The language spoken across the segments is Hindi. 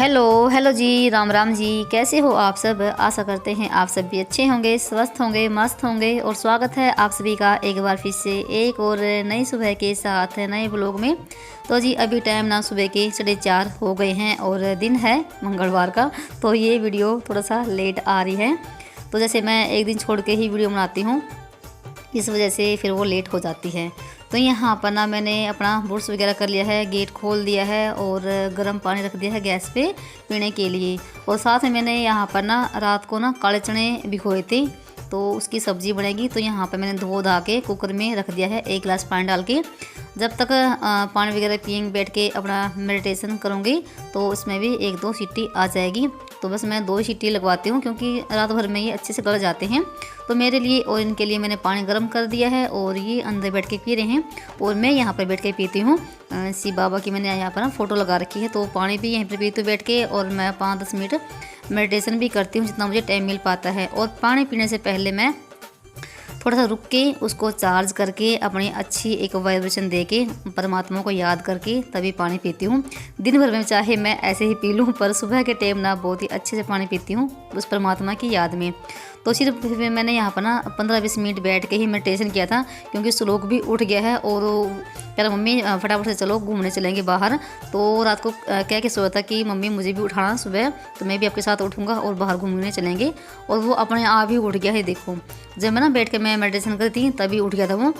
हेलो हेलो जी, राम राम जी। कैसे हो आप सब? आशा करते हैं आप सब भी अच्छे होंगे, स्वस्थ होंगे, मस्त होंगे। और स्वागत है आप सभी का एक बार फिर से एक और नई सुबह के साथ नए ब्लॉग में। तो जी अभी टाइम ना सुबह के 4:30 हो गए हैं और दिन है मंगलवार का, तो ये वीडियो थोड़ा सा लेट आ रही है। तो जैसे मैं एक दिन छोड़ के ही वीडियो बनाती हूँ, इस वजह से फिर वो लेट हो जाती है। तो यहाँ पर ना मैंने अपना ब्रश वगैरह कर लिया है, गेट खोल दिया है और गर्म पानी रख दिया है गैस पे पीने के लिए। और साथ में मैंने यहाँ पर ना रात को ना काले चने भिगोए थे, तो उसकी सब्ज़ी बनेगी। तो यहाँ पर मैंने धो धा के कुकर में रख दिया है 1 गिलास पानी डाल के। जब तक पानी वगैरह पियेंगे बैठ के अपना मेडिटेशन करूँगी तो उसमें भी 1-2 सीटी आ जाएगी। तो बस मैं 2 सीटी लगवाती हूँ क्योंकि रात भर में ये अच्छे से गल जाते हैं। तो मेरे लिए और इनके लिए मैंने पानी गर्म कर दिया है और ये अंदर बैठ के पी रहे हैं और मैं यहाँ पर बैठ के पीती हूँ। शिव बाबा की मैंने यहाँ पर ना फ़ोटो लगा रखी है, तो पानी भी यहीं पर पीती हूँ बैठ के। और मैं 5-10 मिनट मेडिटेशन भी करती हूँ जितना मुझे टाइम मिल पाता है। और पानी पीने से पहले मैं थोड़ा सा रुक के उसको चार्ज करके अपनी अच्छी एक वाइब्रेशन दे के परमात्मा को याद करके तभी पानी पीती हूँ। दिन भर में चाहे मैं ऐसे ही पी लूँ, पर सुबह के टाइम ना बहुत ही अच्छे से पानी पीती हूँ उस परमात्मा की याद में। तो सिर्फ मैंने यहाँ पर ना 15-20 मिनट बैठ के ही मेडिटेशन किया था क्योंकि श्लोक भी उठ गया है और कह रहा मम्मी फटाफट से चलो घूमने चलेंगे बाहर। तो रात को कह के सोया था कि मम्मी मुझे भी उठाना सुबह, तो मैं भी आपके साथ उठूँगा और बाहर घूमने चलेंगे। और वो अपने आप ही उठ गया है। देखो जब मैं ना बैठ के मैं मेडिटेशन करी थी तभी उठ गया था वो।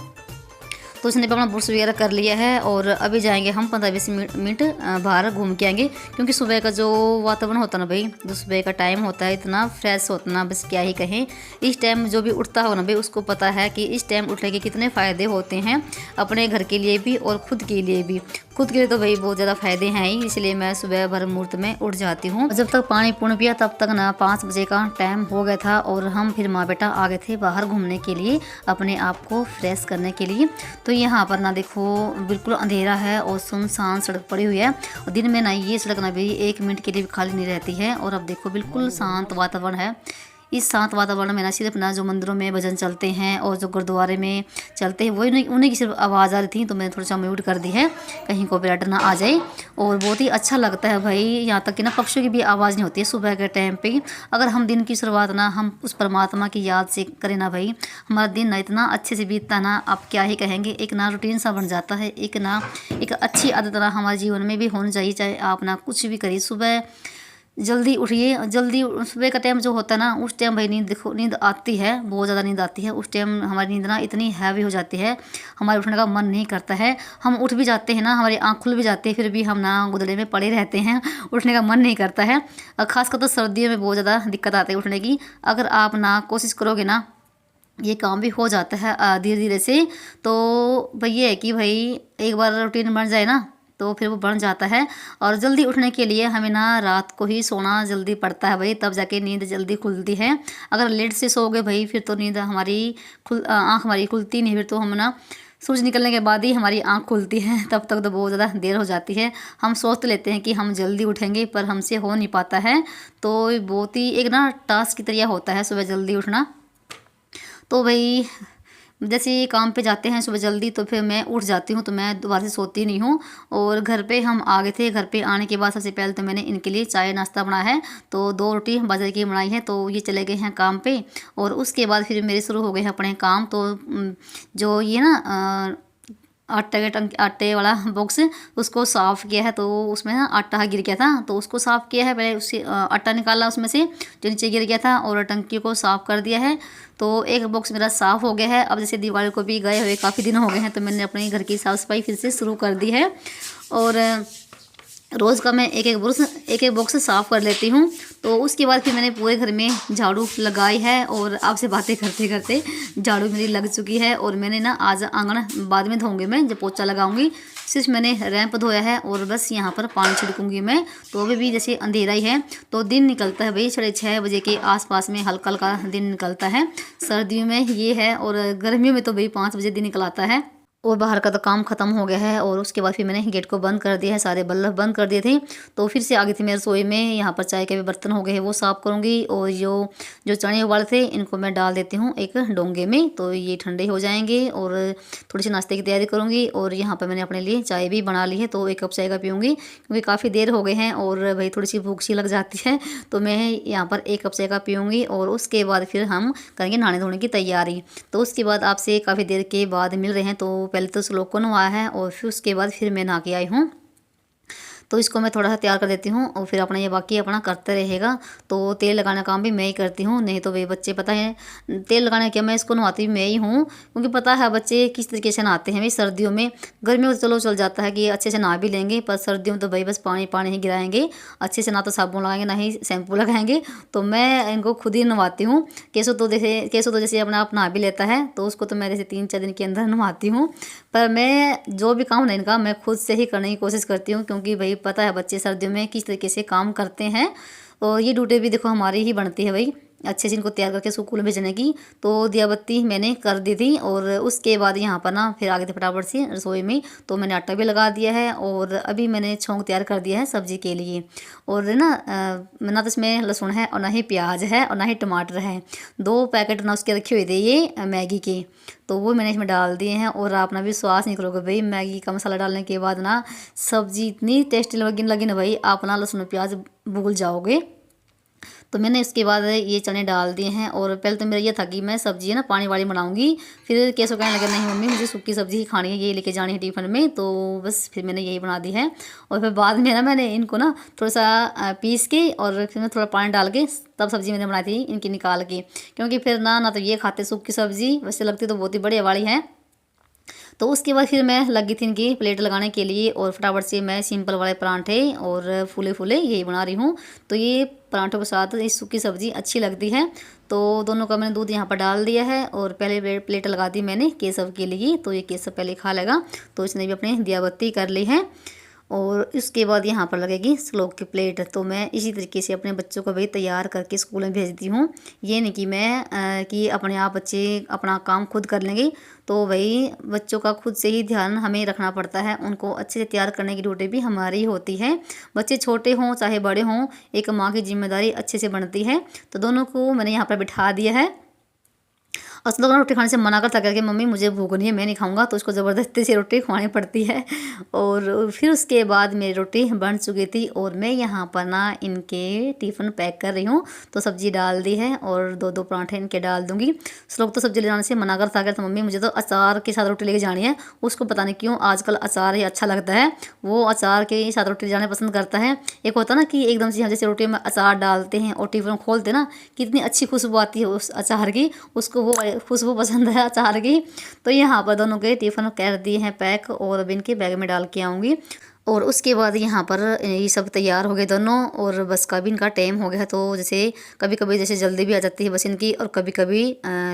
तो उसने अपना ब्रश वगैरह कर लिया है और अभी जाएंगे हम 15-20 मिनट बाहर घूम के आएंगे। क्योंकि सुबह का जो वातावरण होता है ना भाई, जो सुबह का टाइम होता है इतना फ्रेश होता ना, बस क्या ही कहें। इस टाइम जो भी उठता हो ना भाई उसको पता है कि इस टाइम उठने के कितने फ़ायदे होते हैं अपने घर के लिए भी और ख़ुद के लिए भी। खुद के लिए तो भाई बहुत ज़्यादा फ़ायदे हैं ही, इसलिए मैं सुबह भर मुहूर्त में उठ जाती हूँ। जब तक पानी पूर्ण पिया तब तक ना 5 बजे का टाइम हो गया था और हम फिर माँ बेटा आ गए थे बाहर घूमने के लिए, अपने आप को फ्रेश करने के लिए। तो यहाँ पर ना देखो बिल्कुल अंधेरा है और सुनसान सड़क पड़ी हुई है। और दिन में ना ये सड़क ना भी 1 मिनट के लिए भी खाली नहीं रहती है। और अब देखो बिल्कुल शांत वातावरण है। इस शांत वातावरण में ना सिर्फ ना जो मंदिरों में भजन चलते हैं और जो गुरुद्वारे में चलते हैं वही उन्हीं की सिर्फ आवाज़ आ रही थी, तो मैंने थोड़ा सा म्यूट कर दी है कहीं कॉपीराइट ना आ जाए। और बहुत ही अच्छा लगता है भाई, यहाँ तक कि ना पक्षियों की भी आवाज़ नहीं होती है सुबह के टाइम पे। अगर हम दिन की शुरुआत ना हम उस परमात्मा की याद से करें ना भाई, हमारा दिन ना इतना अच्छे से बीतता है ना, आप क्या ही कहेंगे। एक ना रूटीन सा बन जाता है, एक अच्छी आदत ना हमारे जीवन में भी होनी चाहिए। चाहे आप ना कुछ भी करिए, सुबह जल्दी उठिए। जल्दी सुबह का टाइम जो होता है ना उस टाइम भाई नींद आती है, बहुत ज़्यादा नींद आती है। उस टाइम हमारी नींद ना इतनी हैवी हो जाती है, हमारे उठने का मन नहीं करता है। हम उठ भी जाते हैं ना, हमारी आँख खुल भी जाती है, फिर भी हम ना गुदड़े में पड़े रहते हैं, उठने का मन नहीं करता है। और ख़ासकर तो सर्दियों में बहुत ज़्यादा दिक्कत आती है उठने की। अगर आप ना कोशिश करोगे ना ये काम भी हो जाता है धीरे धीरे से। तो भाई ये है कि भाई एक बार रूटीन बन जाए ना तो फिर वो बन जाता है। और जल्दी उठने के लिए हमें ना रात को ही सोना जल्दी पड़ता है भाई, तब जाके नींद जल्दी खुलती है। अगर लेट से सोओगे भाई फिर तो नींद हमारी आँख हमारी खुलती नहीं, फिर तो हम ना सूरज निकलने के बाद ही हमारी आँख खुलती है, तब तक तो बहुत ज़्यादा देर हो जाती है। हम सोच लेते हैं कि हम जल्दी उठेंगे पर हमसे हो नहीं पाता है। तो बहुत ही एक ना टास्क की तरह होता है सुबह जल्दी उठना। तो भाई जैसे ये काम पे जाते हैं सुबह जल्दी तो फिर मैं उठ जाती हूँ, तो मैं दोबारा से सोती नहीं हूँ। और घर पे हम आ गए थे, घर पे आने के बाद सबसे पहले तो मैंने इनके लिए चाय नाश्ता बनाया है। तो 2 रोटी बाजरे की बनाई है, तो ये चले गए हैं काम पे। और उसके बाद फिर मेरे शुरू हो गए हैं अपने काम। तो जो ये ना आटे वाला बॉक्स उसको साफ़ किया है, तो उसमें ना आटा गिर गया था, तो उसको साफ़ किया है। पहले उससे आटा निकाला उसमें से जो नीचे गिर गया था और टंकी को साफ़ कर दिया है। तो एक बॉक्स मेरा साफ़ हो गया है। अब जैसे दिवाली को भी गए हुए काफ़ी दिन हो गए हैं, तो मैंने अपने घर की साफ़ सफाई फिर से शुरू कर दी है। और रोज़ का मैं एक बॉक्स साफ़ कर लेती हूँ। तो उसके बाद फिर मैंने पूरे घर में झाड़ू लगाई है और आपसे बातें करते करते झाड़ू मेरी लग चुकी है। और मैंने ना आज आंगन बाद में धोऊंगी, मैं जब पोछा लगाऊंगी। सिर्फ मैंने रैंप धोया है और बस यहाँ पर पानी छिड़कूंगी मैं। तो अभी भी जैसे अंधेरा ही है, तो दिन निकलता है भाई 6:30 बजे के आसपास में हल्का हल्का दिन निकलता है। सर्दियों में ये है और गर्मियों में तो भाई 5 बजे दिन निकल आता है। और बाहर का तो काम ख़त्म हो गया है और उसके बाद फिर मैंने गेट को बंद कर दिया है, सारे बल्ब बंद कर दिए थे। तो फिर से आ गई थी मैं रसोई में। यहाँ पर चाय के भी बर्तन हो गए हैं वो साफ़ करूँगी, और जो जो चने उबाले थे इनको मैं डाल देती हूँ एक डोंगे में, तो ये ठंडे हो जाएंगे। और थोड़ी सी नाश्ते की तैयारी करूँगी। और यहाँ पर मैंने अपने लिए चाय भी बना ली है, तो 1 कप चाय का पीऊँगी, क्योंकि काफ़ी देर हो गए हैं और भाई थोड़ी सी भूख सी लग जाती है। तो मैं यहाँ पर 1 कप चाय का पीऊँगी, और उसके बाद फिर हम करेंगे नहाने धोने की तैयारी। तो उसके बाद आपसे काफ़ी देर के बाद मिल रहे हैं। तो पहले तो श्लोक को नहवाया है और फिर उसके बाद फिर मैं नहा के आई हूँ। तो इसको मैं थोड़ा सा तैयार कर देती हूँ, और फिर अपना ये बाकी अपना करते रहेगा। तो तेल लगाने का काम भी मैं ही करती हूँ, नहीं तो वे बच्चे पता है तेल लगाने क्या, मैं इसको नहाती भी मैं ही हूँ, क्योंकि पता है बच्चे किस तरीके से नहाते हैं भाई सर्दियों में। गर्मियों में तो चलो चल जाता है कि अच्छे से नहा भी लेंगे, पर सर्दियों में तो भाई बस पानी पानी ही गिराएंगे, अच्छे से ना तो साबुन लगाएंगे ना ही शैम्पू लगाएंगे। तो मैं इनको खुद ही नहवाती हूँ। केसो तो जैसे अपने आप नहा भी लेता है, तो उसको तो मैं जैसे 3-4 दिन के अंदर नहवाती हूँ। पर मैं जो भी काम नहीं इनका मैं खुद से ही करने की कोशिश करती हूँ, क्योंकि भाई पता है बच्चे सर्दियों में किस तरीके से काम करते हैं। और ये ड्यूटी भी देखो हमारी ही बनती है भाई, अच्छे से इनको तैयार करके स्कूल में भेजने की। तो दिया बत्ती मैंने कर दी थी, और उसके बाद यहाँ पर ना फिर आगे थे फटाफट से रसोई में। तो मैंने आटा भी लगा दिया है, और अभी मैंने छौंक तैयार कर दिया है सब्जी के लिए। और ना तो इसमें लहसुन है और ना ही प्याज है और ना ही टमाटर है। 2 पैकेट ना उसके रखे हुए थे ये मैगी के, तो वो मैंने इसमें डाल दिए हैं। और आप ना विश्वास नहीं करोगे भाई, मैगी का मसाला डालने के बाद ना सब्जी इतनी टेस्टी लगी ना भाई, आप ना लहसुन प्याज भूल जाओगे। तो मैंने इसके बाद ये चने डाल दिए हैं। और पहले तो मेरा ये था कि मैं सब्जी है ना पानी वाली बनाऊंगी, फिर कैसे कहने लगे नहीं मम्मी मुझे सूखी सब्जी ही खानी है, ये लेके जानी है टिफ़िन में। तो बस फिर मैंने यही बना दी है। और फिर बाद में ना मैंने इनको ना थोड़ा सा पीस के, और फिर मैं थोड़ा पानी डाल के तब सब्ज़ी मैंने बनाई थी इनकी निकाल के, क्योंकि फिर ना तो ये खाते सूखी सब्ज़ी, वैसे लगती तो बहुत ही बढ़िया वाली है। तो उसके बाद फिर मैं लगी थी इनकी प्लेट लगाने के लिए, और फटाफट से मैं सिंपल वाले परांठे और फूले फूले यही बना रही हूँ। तो ये परांठों के साथ इस सूखी सब्ज़ी अच्छी लगती है। तो दोनों का मैंने दूध यहाँ पर डाल दिया है, और पहले प्लेट लगा दी मैंने केसव के लिए। तो ये केसव पहले खा लेगा, तो इसने भी अपनी दिया बत्ती कर ली है। और इसके बाद यहाँ पर लगेगी श्लोक की प्लेट। तो मैं इसी तरीके से अपने बच्चों को भी तैयार करके स्कूल में भेजती हूँ। ये नहीं कि मैं कि अपने आप बच्चे अपना काम खुद कर लेंगे। तो भाई बच्चों का खुद से ही ध्यान हमें रखना पड़ता है, उनको अच्छे से तैयार करने की ड्यूटी भी हमारी होती है। बच्चे छोटे हों चाहे बड़े हों, एक माँ की जिम्मेदारी अच्छे से बनती है। तो दोनों को मैंने यहाँ पर बिठा दिया है। और लोग रोटी खाने से मना करता करके मम्मी मुझे भूख नहीं है मैं नहीं खाऊंगा, तो उसको ज़बरदस्ती से रोटी खुआनी पड़ती है। और फिर उसके बाद मेरी रोटी बन चुकी थी, और मैं यहाँ पर ना इनके टिफ़िन पैक कर रही हूँ। तो सब्ज़ी डाल दी है, और 2-2 पराठे इनके डाल दूँगी। लोग तो सब्ज़ी ले जाने से मना करता करता मम्मी मुझे तो अचार के साथ रोटी लेके जानी है। उसको पता नहीं क्यों आजकल अचार ही अच्छा लगता है, वो अचार के साथ रोटी ले जाना पसंद करता है। एक होता ना कि एकदम से जैसे रोटी में अचार डालते हैं और टिफ़िन खोलते ना, कितनी अच्छी खुशबू आती है उस अचार की, उसको वो खुशबू पसंद है अचार की। तो यहाँ पर दोनों के टिफ़िन कर दिए हैं पैक, और अब इनके बैग में डाल के आऊँगी। और उसके बाद यहाँ पर ये सब तैयार हो गए दोनों, और बस का भी इनका टाइम हो गया है। तो जैसे कभी कभी जैसे जल्दी भी आ जाती है बस इनकी, और कभी कभी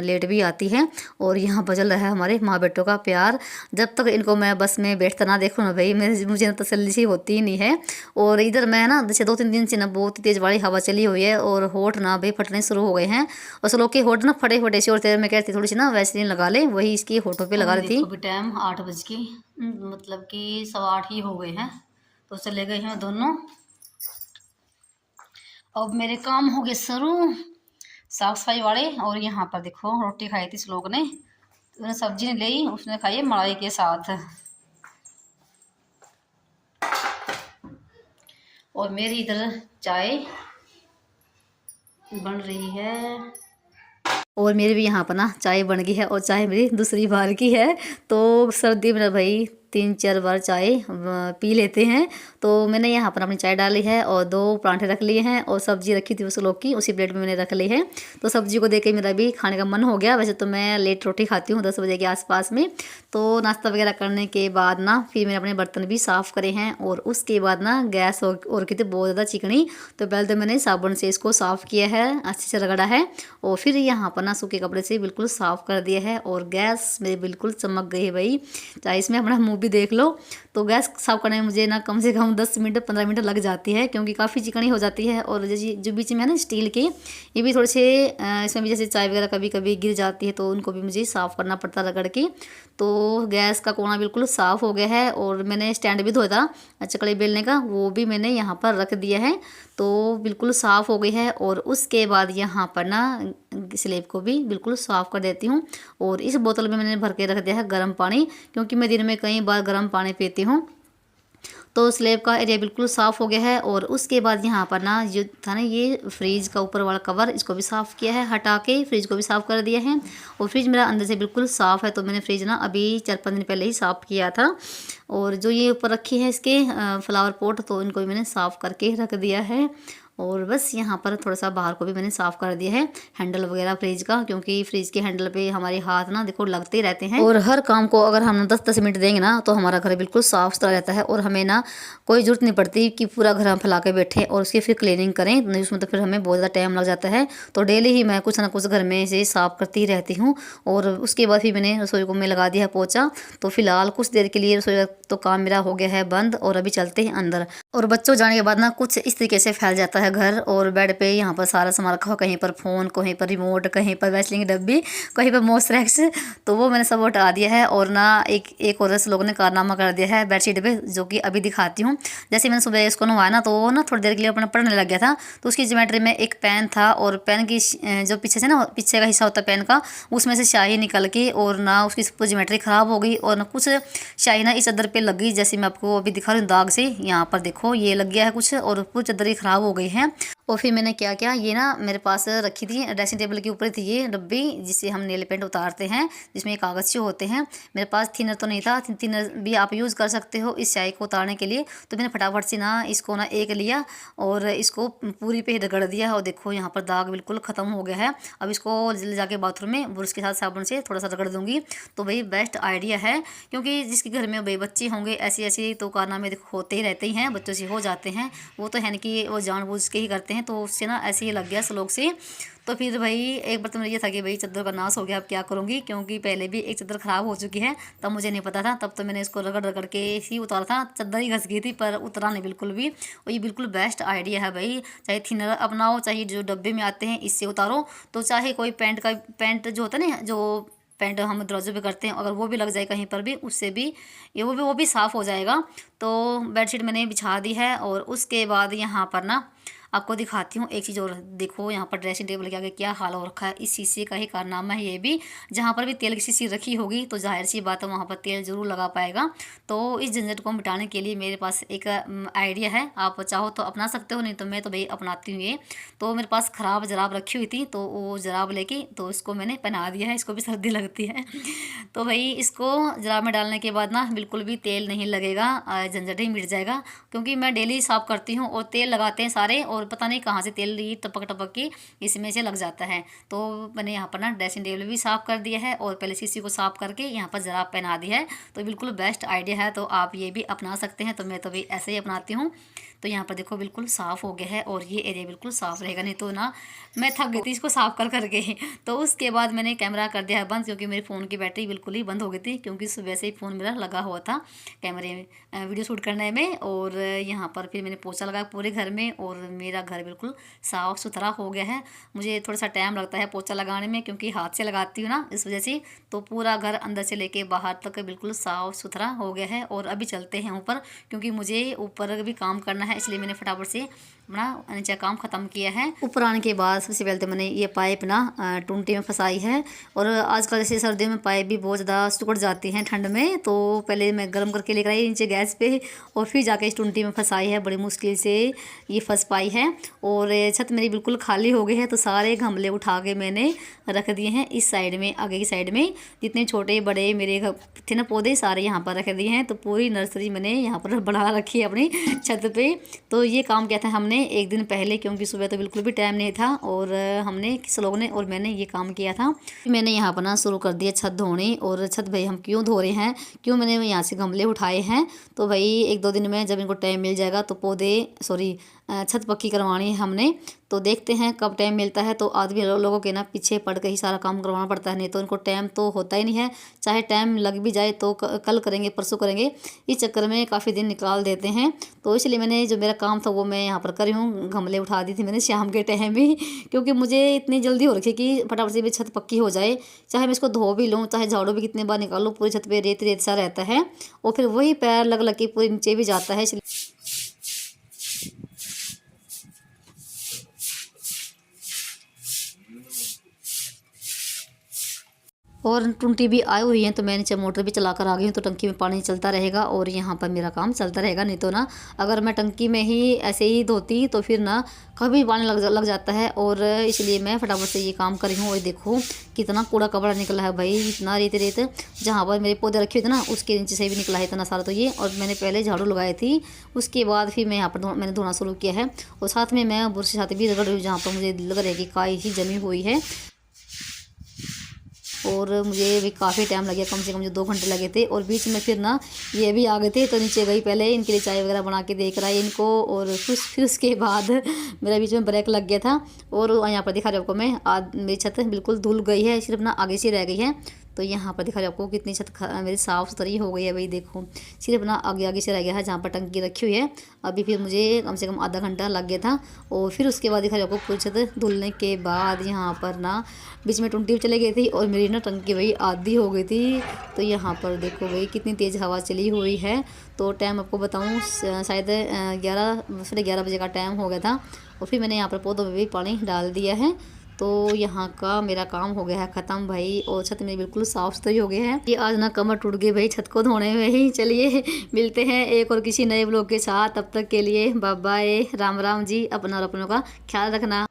लेट भी आती है। और यहाँ पर चल रहा है हमारे माँ बेटों का प्यार। जब तक इनको मैं बस में बैठता ना देखूँ ना भाई मुझे ना तसल्ली सी होती ही नहीं है। और इधर मैं ना जैसे 2-3 दिन से ना बहुत ही तेज़ वाली हवा चली हुई है, और होठ ना भाई फटने शुरू हो गए हैं। और सलों के होठ ना फटे फटे से, और तेरे मैं कहती थोड़ी सी ना वैसलीन लगा ले, वही इसकी होठों पे लगा रही थी। अभी टाइम 8 बज के मतलब कि 8:15 ही हो गए हैं। तो चले गए हैं दोनों। अब मेरे काम हो गए शुरू साफ सफाई वाले। और यहाँ पर देखो रोटी खाई थी इस लोग ने, तो सब्जी नहीं ली, उसने खाई है मलाई के साथ। और मेरी इधर चाय बन रही है, और मेरी भी यहाँ पर ना चाय बन गई है, और चाय मेरी दूसरी बार की है। तो सर्दी में भाई 3-4 बार चाय पी लेते हैं। तो मैंने यहाँ पर अपनी चाय डाली है, और 2 पराठे रख लिए हैं, और सब्जी रखी थी उस लोग की उसी प्लेट में मैंने रख ली है। तो सब्जी को देख के मेरा भी खाने का मन हो गया। वैसे तो मैं लेट रोटी खाती हूँ 10 बजे के आसपास में। तो नाश्ता वगैरह करने के बाद ना फिर मैंने अपने बर्तन भी साफ़ करे हैं, और उसके बाद ना गैस और की तो बहुत ज़्यादा चिकनी। तो पहले तो मैंने साबुन से इसको साफ़ किया है, अच्छे से रगड़ा है, और फिर यहाँ पर ना सूखे कपड़े से बिल्कुल साफ़ कर दिया है। और गैस मेरी बिल्कुल चमक गई है भाई, चाहे इसमें अपना मुँह भी भी देख लो। तो गैस साफ़ करने में मुझे ना कम से कम 10 मिनट 15 मिनट लग जाती है, क्योंकि काफ़ी चिकनी हो जाती है। और जैसे जो बीच में है ना स्टील के, ये भी थोड़े से इसमें भी जैसे चाय वगैरह कभी कभी गिर जाती है, तो उनको भी मुझे साफ़ करना पड़ता रगड़ के। तो गैस का कोना बिल्कुल साफ़ हो गया है। और मैंने स्टैंड भी धोया था चकली बेलने का, वो भी मैंने यहाँ पर रख दिया है, तो बिल्कुल साफ़ हो गई है। और उसके बाद यहाँ पर ना स्लेब को भी बिल्कुल साफ़ कर देती हूँ। और इस बोतल में मैंने भर के रख दिया है गर्म पानी, क्योंकि मैं दिन में कई बार गर्म पानी पीती हूँ। तो स्लेब का एरिया बिल्कुल साफ़ हो गया है। और उसके बाद यहाँ पर ना जो था ना, ये फ्रिज का ऊपर वाला कवर, इसको भी साफ़ किया है, हटा के फ्रिज को भी साफ़ कर दिया है। और फ्रिज मेरा अंदर से बिल्कुल साफ़ है, तो मैंने फ्रिज ना अभी 4-5 दिन पहले ही साफ़ किया था। और जो ये ऊपर रखी है इसके फ्लावर पॉट, तो इनको भी मैंने साफ़ करके रख दिया है। और बस यहाँ पर थोड़ा सा बाहर को भी मैंने साफ़ कर दिया है, हैंडल वगैरह फ्रिज का, क्योंकि फ्रिज के हैंडल पे हमारे हाथ ना देखो लगते रहते हैं। और हर काम को अगर हम 10-10 मिनट देंगे ना, तो हमारा घर बिल्कुल साफ़ सुथरा रहता है। और हमें ना कोई ज़रूरत नहीं पड़ती कि पूरा घर हम फैला के बैठे और उसकी फिर क्लीनिंग करें, नहीं उसमें तो फिर हमें बहुत ज़्यादा टाइम लग जाता है। तो डेली ही मैं कुछ ना कुछ घर में से साफ़ करती ही रहती हूँ। और उसके बाद फिर मैंने रसोई को मैं लगा दिया है पोछा। तो फिलहाल कुछ देर के लिए रसोई का तो काम मेरा हो गया है बंद, और अभी चलते हैं अंदर। और बच्चों जाने के बाद ना कुछ इस तरीके से फैल जाता है घर। और बेड पे यहाँ पर सारा सामान रखा हुआ, कहीं पर फ़ोन, कहीं पर रिमोट, कहीं पर वैसलीन की डब्बी, कहीं पर मॉइस्चराइज़र, तो वो मैंने सब हटा दिया है। और ना एक और लोगों ने कारनामा कर दिया है बेडशीट पे, जो कि अभी दिखाती हूँ। जैसे मैंने सुबह इसको नहवाया ना, तो वो ना थोड़ी देर के लिए अपना पढ़ने लग गया था। तो उसकी ज्योमेट्री में एक पेन था, और पेन की जो पीछे से ना पीछे का हिस्सा होता है पेन का, उसमें से स्याही निकल के और ना उसकी ज्योमेट्री ख़राब हो गई। और ना कुछ स्याही ना इस चादर पे लग गई, जैसे मैं आपको अभी दिखा रही हूँ दाग से। यहाँ पर देखो ये लग गया है कुछ, और पूरी चादर ही ख़राब हो गई है। और फिर मैंने क्या किया, ये ना मेरे पास रखी थी ड्रेसिंग टेबल के ऊपर थी ये डब्बी, जिससे हम नेल पेंट उतारते हैं, जिसमें ये कागज़ से होते हैं। मेरे पास थिनर तो नहीं था, थिनर भी आप यूज़ कर सकते हो इस स्याही को उतारने के लिए। तो मैंने फटाफट से ना इसको ना एक लिया और इसको पूरी पे रगड़ दिया। और देखो यहाँ पर दाग बिल्कुल ख़त्म हो गया है। अब इसको ले जाके बाथरूम में ब्रश के साथ साबुन से थोड़ा सा रगड़ दूँगी। तो भाई बेस्ट आइडिया है, क्योंकि जिसके घर में भाई बच्चे होंगे ऐसी ऐसी तो कारनामे देखो होते ही रहते ही हैं, बच्चों से हो जाते हैं। वो तो है नहीं कि वो जानबूझ के ही करते हैं, तो उससे ना ऐसे ही लग गया स्लोक से। तो फिर भाई एक बार तो मेरा ये था कि भाई चादर का नाश हो गया, अब क्या करूँगी, क्योंकि पहले भी एक चादर ख़राब हो चुकी है, तब मुझे नहीं पता था। तब तो मैंने इसको रगड़ रगड़ के ही उतारा था, चादर ही घस गई थी, पर उतरा नहीं बिल्कुल भी। और ये बिल्कुल बेस्ट आइडिया है भाई, चाहे थिनर अपनाओ, चाहे जो डब्बे में आते हैं इससे उतारो, तो चाहे कोई पेंट जो होता है ना, जो पेंट हम दरवाजे पे करते हैं, अगर वो भी लग जाए कहीं पर भी, उससे भी वो भी साफ़ हो जाएगा। तो बेडशीट मैंने बिछा दी है। और उसके बाद यहाँ पर ना आपको दिखाती हूँ एक चीज़ और। देखो यहाँ पर ड्रेसिंग टेबल के आगे क्या हाल हो रखा है, इस शीशे का ही कारनामा है ये भी। जहाँ पर भी तेल की शीशी रखी होगी, तो जाहिर सी बात है वहाँ पर तेल ज़रूर लगा पाएगा। तो इस झंझट को मिटाने के लिए मेरे पास एक आइडिया है, आप चाहो तो अपना सकते हो, नहीं तो मैं तो भाई अपनाती हूँ ये। तो मेरे पास ख़राब जराब रखी हुई थी, तो वो जराब लेके तो इसको मैंने पहना दिया है, इसको भी सर्दी लगती है। तो भाई इसको जराब में डालने के बाद ना बिल्कुल भी तेल नहीं लगेगा, झंझट ही मिट जाएगा। क्योंकि मैं डेली साफ़ करती हूँ और तेल लगाते हैं सारे, और पता नहीं कहाँ से तेल ही टपक टपक के इसमें से लग जाता है। तो मैंने यहाँ पर ना ड्रेसिंग टेबल भी साफ़ कर दिया है, और पहले शीशी को साफ़ करके यहाँ पर जराब पहना दी है। तो बिल्कुल बेस्ट आइडिया है, तो आप ये भी अपना सकते हैं। तो मैं तो भी ऐसे ही अपनाती हूँ। तो यहाँ पर देखो बिल्कुल साफ़ हो गया है, और ये एरिया बिल्कुल साफ़ रहेगा, नहीं तो ना मैं थक गई थी इसको साफ़ कर करके। तो उसके बाद मैंने कैमरा कर दिया है बंद, क्योंकि मेरे फ़ोन की बैटरी बिल्कुल ही बंद हो गई थी, क्योंकि सुबह से ही फ़ोन मेरा लगा हुआ था कैमरे में वीडियो शूट करने में। और यहाँ पर फिर मैंने पोछा लगाया पूरे घर में, और मेरा घर बिल्कुल साफ़ सुथरा हो गया है। मुझे थोड़ा सा टाइम लगता है पोछा लगाने में, क्योंकि हाथ से लगाती हूँ ना, इस वजह से। तो पूरा घर अंदर से लेके बाहर तक बिल्कुल साफ़ सुथरा हो गया है। और अभी चलते हैं ऊपर, क्योंकि मुझे ऊपर भी काम करना है, इसलिए मैंने फटाफट से अपना नीचे काम ख़त्म किया है। ऊपर आने के बाद सबसे पहले तो मैंने ये पाइप ना टूंटी में फंसाई है। और आजकल जैसे सर्दियों में पाइप भी बहुत ज़्यादा सिकुड़ जाती हैं ठंड में, तो पहले मैं गर्म करके लेकर आई नीचे गैस पे, और फिर जाके इस टूंटी में फंसाई है। बड़ी मुश्किल से ये फंस पाई है। और छत मेरी बिल्कुल खाली हो गई है, तो सारे गमले उठा के मैंने रख दिए हैं इस साइड में, आगे की साइड में। जितने छोटे बड़े मेरे थे ना पौधे, सारे यहाँ पर रख दिए हैं। तो पूरी नर्सरी मैंने यहाँ पर बढ़ा रखी है अपनी छत पे। तो ये काम किया था हमने एक दिन पहले, क्योंकि सुबह तो बिल्कुल भी टाइम नहीं था, और हमने किस लोग ने और मैंने ये काम किया था। मैंने यहाँ पर ना शुरू कर दिया छत धोनी। और छत भाई हम क्यों धो रहे हैं, क्यों मैंने यहाँ से गमले उठाए हैं, तो भाई 1-2 दिन में जब इनको टाइम मिल जाएगा तो छत पक्की पक्की करवानी है हमने। तो देखते हैं कब टाइम मिलता है। तो आदमी लोगों के ना पीछे पड़ के ही सारा काम करवाना पड़ता है, नहीं तो इनको टाइम तो होता ही नहीं है। चाहे टाइम लग भी जाए तो कल करेंगे, परसों करेंगे, इस चक्कर में काफ़ी दिन निकाल देते हैं। तो इसलिए मैंने जो मेरा काम था वो मैं यहाँ पर करी हूँ। गमले उठा दी थी मैंने शाम के टाइम भी, क्योंकि मुझे इतनी जल्दी हो रखी कि फटाफट से भी छत पक्की हो जाए। चाहे मैं इसको धो भी लूँ, चाहे झाड़ू भी कितने बार निकालूँ, पूरी छत पे रेत रेत सा रहता है और फिर वही पैर लग लग के पूरे नीचे भी जाता है। और टुंटी भी आई हुई है, तो मैं नीचे मोटर भी चला कर आ गई हूँ, तो टंकी में पानी चलता रहेगा और यहाँ पर मेरा काम चलता रहेगा। नहीं तो ना अगर मैं टंकी में ही ऐसे ही धोती तो फिर ना कभी पानी लग जाता है। और इसलिए मैं फटाफट से ये काम कर रही हूँ। और देखो कितना कूड़ा कपड़ा निकला है भाई, इतना रेत रेत जहाँ पर मेरे पौधे रखे हुए थे ना उसके नीचे से भी निकला है इतना सारा। तो ये और मैंने पहले झाड़ू लगाई थी, उसके बाद फिर मैं यहाँ पर मैंने धोना शुरू किया है। और साथ में मैं बुरश के साथ भी रगड़ रही हूँ जहाँ पर मुझे लग रहा है कि काई ही जमी हुई है। और मुझे भी काफ़ी टाइम लग गया, कम से कम मुझे 2 घंटे लगे थे। और बीच में फिर ना ये भी आ गए थे, तो नीचे गई पहले इनके लिए चाय वगैरह बना के देख रहा है इनको। और फिर उसके बाद मेरा बीच में ब्रेक लग गया था। और यहाँ पर दिखा रही हूँ आपको मैं, मेरी छत बिल्कुल धुल गई है, सिर्फ ना आगे से रह गई है। तो यहाँ पर दिखा रही हूँ आपको कितनी छत मेरी साफ़ सुथरी हो गई है भाई। देखो सिर्फ ना आगे आगे से रह गया है जहाँ पर टंकी रखी हुई है। अभी फिर मुझे कम से कम आधा घंटा लग गया था। और फिर उसके बाद दिखा रही हूँ आपको पूरी छत धुलने के बाद यहाँ पर ना बीच में टुंटी चली गई थी और मेरी ना टंकी भाई आधी हो गई थी। तो यहाँ पर देखो भाई कितनी तेज़ हवा चली हुई है। तो टाइम आपको बताऊँ शायद 11 बजे का टाइम हो गया था। और फिर मैंने यहाँ पर पौधों में भी पानी डाल दिया है। तो यहाँ का मेरा काम हो गया है ख़त्म भाई। और छत मेरी बिल्कुल साफ़ सुथरी हो गई है। ये आज ना कमर टूट गई भाई छत को धोने में ही। चलिए मिलते हैं एक और किसी नए ब्लॉग के साथ, तब तक के लिए बाय बाय, राम राम जी। अपना और अपनों का ख्याल रखना।